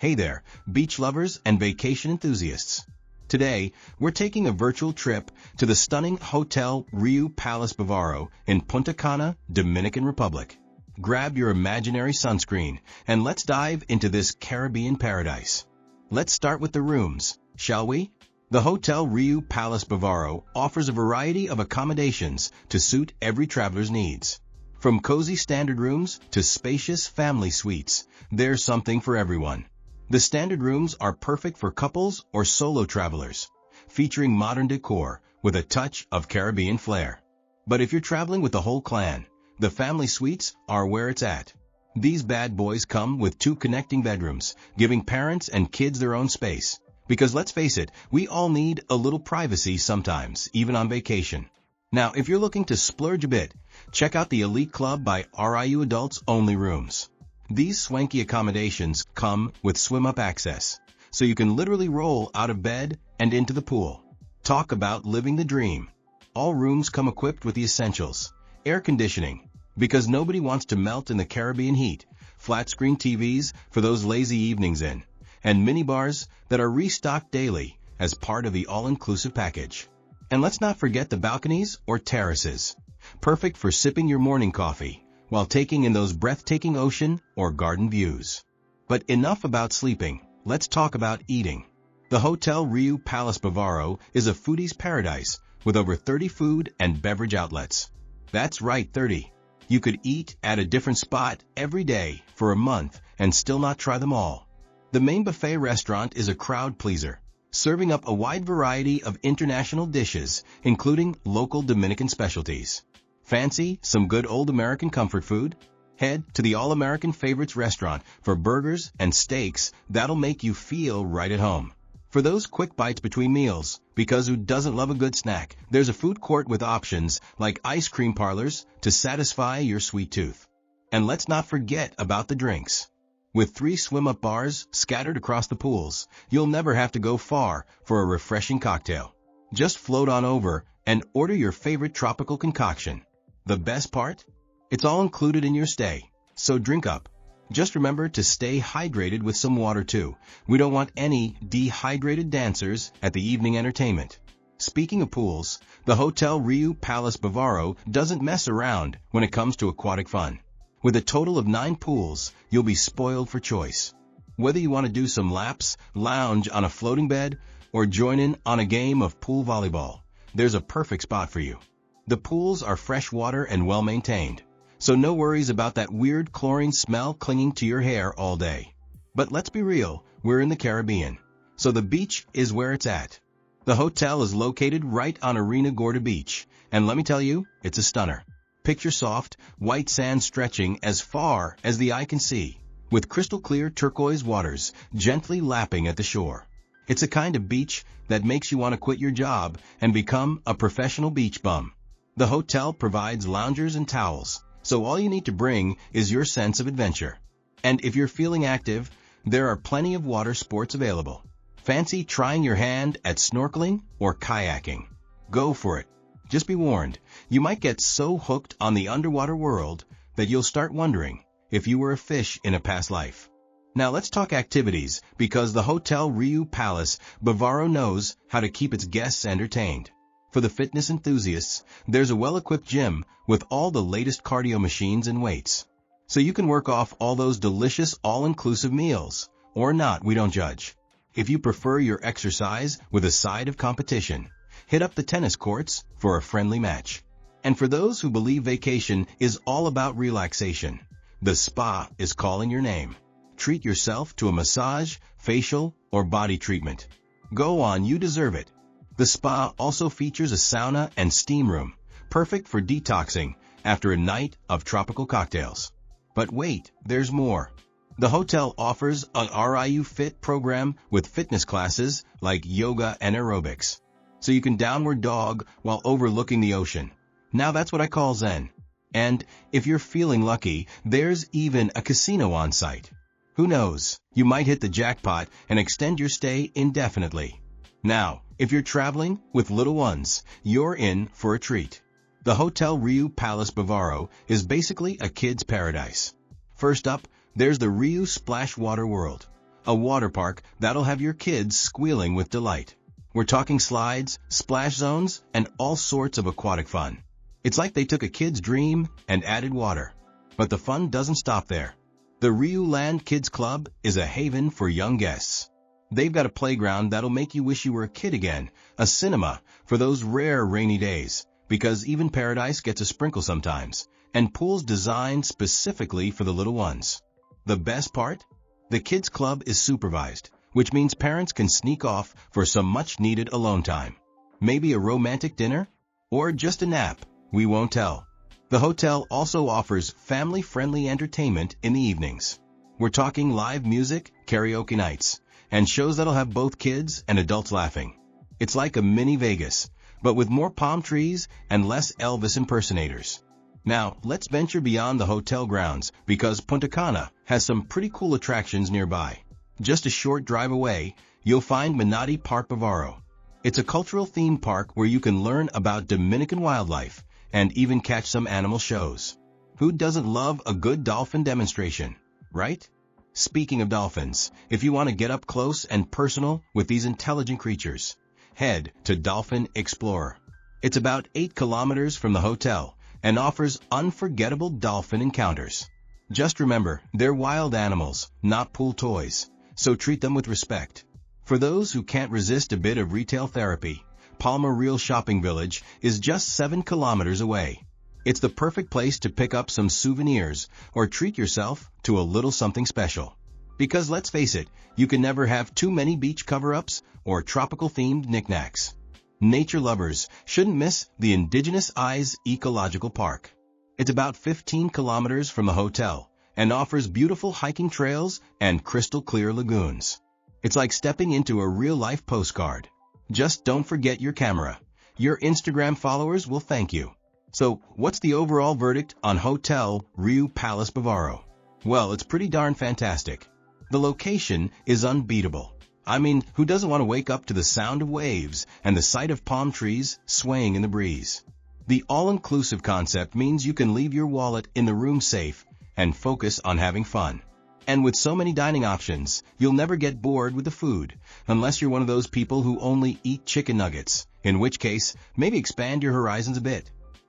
Hey there, beach lovers and vacation enthusiasts. Today, we're taking a virtual trip to the stunning Hotel Riu Palace Bavaro in Punta Cana, Dominican Republic. Grab your imaginary sunscreen and let's dive into this Caribbean paradise. Let's start with the rooms, shall we? The Hotel Riu Palace Bavaro offers a variety of accommodations to suit every traveler's needs. From cozy standard rooms to spacious family suites, there's something for everyone. The standard rooms are perfect for couples or solo travelers, featuring modern decor with a touch of Caribbean flair. But if you're traveling with the whole clan, the family suites are where it's at. These bad boys come with 2 connecting bedrooms, giving parents and kids their own space. Because let's face it, we all need a little privacy sometimes, even on vacation. Now, if you're looking to splurge a bit, check out the Elite Club by Riu Adults Only Rooms. These swanky accommodations come with swim-up access, so you can literally roll out of bed and into the pool. Talk about living the dream. All rooms come equipped with the essentials. Air conditioning, because nobody wants to melt in the Caribbean heat, flat-screen TVs for those lazy evenings in, and minibars that are restocked daily as part of the all-inclusive package. And let's not forget the balconies or terraces, perfect for sipping your morning coffee while taking in those breathtaking ocean or garden views. But enough about sleeping, let's talk about eating. The Hotel Riu Palace Bavaro is a foodie's paradise with over 30 food and beverage outlets. That's right, 30. You could eat at a different spot every day for a month and still not try them all. The main buffet restaurant is a crowd pleaser, serving up a wide variety of international dishes, including local Dominican specialties. Fancy some good old American comfort food? Head to the All-American Favorites restaurant for burgers and steaks that'll make you feel right at home. For those quick bites between meals, because who doesn't love a good snack, there's a food court with options like ice cream parlors to satisfy your sweet tooth. And let's not forget about the drinks. With 3 swim-up bars scattered across the pools, you'll never have to go far for a refreshing cocktail. Just float on over and order your favorite tropical concoction. The best part? It's all included in your stay, so drink up. Just remember to stay hydrated with some water too. We don't want any dehydrated dancers at the evening entertainment. Speaking of pools, the Hotel Riu Palace Bavaro doesn't mess around when it comes to aquatic fun. With a total of 9 pools, you'll be spoiled for choice. Whether you want to do some laps, lounge on a floating bed, or join in on a game of pool volleyball, there's a perfect spot for you. The pools are fresh water and well-maintained, so no worries about that weird chlorine smell clinging to your hair all day. But let's be real, we're in the Caribbean, so the beach is where it's at. The hotel is located right on Arena Gorda Beach, and let me tell you, it's a stunner. Picture soft, white sand stretching as far as the eye can see, with crystal-clear turquoise waters gently lapping at the shore. It's a kind of beach that makes you want to quit your job and become a professional beach bum. The hotel provides loungers and towels, so all you need to bring is your sense of adventure. And if you're feeling active, there are plenty of water sports available. Fancy trying your hand at snorkeling or kayaking? Go for it. Just be warned, you might get so hooked on the underwater world that you'll start wondering if you were a fish in a past life. Now let's talk activities, because the Hotel Riu Palace Bavaro knows how to keep its guests entertained. For the fitness enthusiasts, there's a well-equipped gym with all the latest cardio machines and weights. So you can work off all those delicious all-inclusive meals. Or not, we don't judge. If you prefer your exercise with a side of competition, hit up the tennis courts for a friendly match. And for those who believe vacation is all about relaxation, the spa is calling your name. Treat yourself to a massage, facial, or body treatment. Go on, you deserve it. The spa also features a sauna and steam room, perfect for detoxing after a night of tropical cocktails. But wait, there's more. The hotel offers an Riu Fit program with fitness classes like yoga and aerobics, so you can downward dog while overlooking the ocean. Now that's what I call zen. And if you're feeling lucky, there's even a casino on site. Who knows, you might hit the jackpot and extend your stay indefinitely. Now, if you're traveling with little ones, you're in for a treat. The Hotel Riu Palace Bavaro is basically a kid's paradise. First up, there's the Riu Splash Water World, A water park that'll have your kids squealing with delight. We're talking slides, splash zones, and all sorts of aquatic fun. It's like they took a kid's dream and added water. But the fun doesn't stop there. The Riu Land Kids Club is a haven for young guests. They've got a playground that'll make you wish you were a kid again, a cinema for those rare rainy days, because even paradise gets a sprinkle sometimes, and pools designed specifically for the little ones. The best part? The kids club is supervised, which means parents can sneak off for some much-needed alone time. Maybe a romantic dinner? Or just a nap? We won't tell. The hotel also offers family-friendly entertainment in the evenings. We're talking live music, karaoke nights, and shows that'll have both kids and adults laughing. It's like a mini Vegas, but with more palm trees and less Elvis impersonators. Now, let's venture beyond the hotel grounds, because Punta Cana has some pretty cool attractions nearby. Just a short drive away, you'll find Manati Park Bavaro. It's a cultural theme park where you can learn about Dominican wildlife and even catch some animal shows. Who doesn't love a good dolphin demonstration, right? Speaking of dolphins, if you want to get up close and personal with these intelligent creatures, head to Dolphin Explorer. It's about 8 kilometers from the hotel and offers unforgettable dolphin encounters. Just remember, they're wild animals, not pool toys, so treat them with respect. For those who can't resist a bit of retail therapy, Palma Real Shopping Village is just 7 kilometers away. It's the perfect place to pick up some souvenirs or treat yourself to a little something special. Because let's face it, you can never have too many beach cover-ups or tropical-themed knickknacks. Nature lovers shouldn't miss the Indigenous Eyes Ecological Park. It's about 15 kilometers from the hotel and offers beautiful hiking trails and crystal-clear lagoons. It's like stepping into a real-life postcard. Just don't forget your camera. Your Instagram followers will thank you. So, what's the overall verdict on Hotel Riu Palace Bavaro? Well, it's pretty darn fantastic. The location is unbeatable. I mean, who doesn't want to wake up to the sound of waves and the sight of palm trees swaying in the breeze? The all-inclusive concept means you can leave your wallet in the room safe and focus on having fun. And with so many dining options, you'll never get bored with the food, unless you're one of those people who only eat chicken nuggets, in which case, maybe expand your horizons a bit.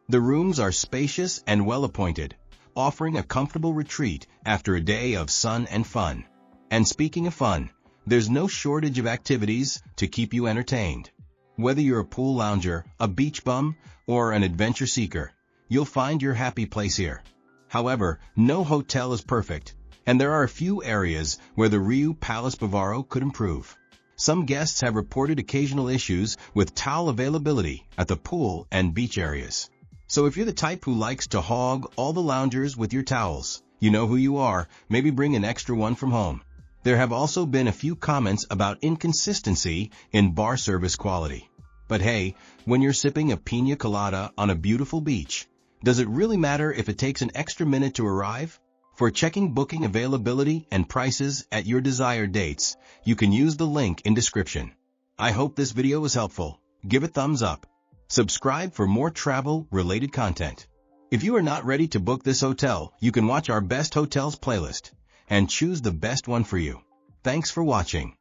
The rooms are spacious and well-appointed, offering a comfortable retreat after a day of sun and fun. And speaking of fun, there's no shortage of activities to keep you entertained. Whether you're a pool lounger, a beach bum, or an adventure seeker, you'll find your happy place here. However, no hotel is perfect, and there are a few areas where the Riu Palace Bavaro could improve. Some guests have reported occasional issues with towel availability at the pool and beach areas. So if you're the type who likes to hog all the loungers with your towels, you know who you are, maybe bring an extra one from home. There have also been a few comments about inconsistency in bar service quality. But hey, when you're sipping a piña colada on a beautiful beach, does it really matter if it takes an extra minute to arrive? For checking booking availability and prices at your desired dates, you can use the link in description. I hope this video was helpful. Give it thumbs up. Subscribe for more travel-related content. If you are not ready to book this hotel, you can watch our Best Hotels playlist and choose the best one for you. Thanks for watching.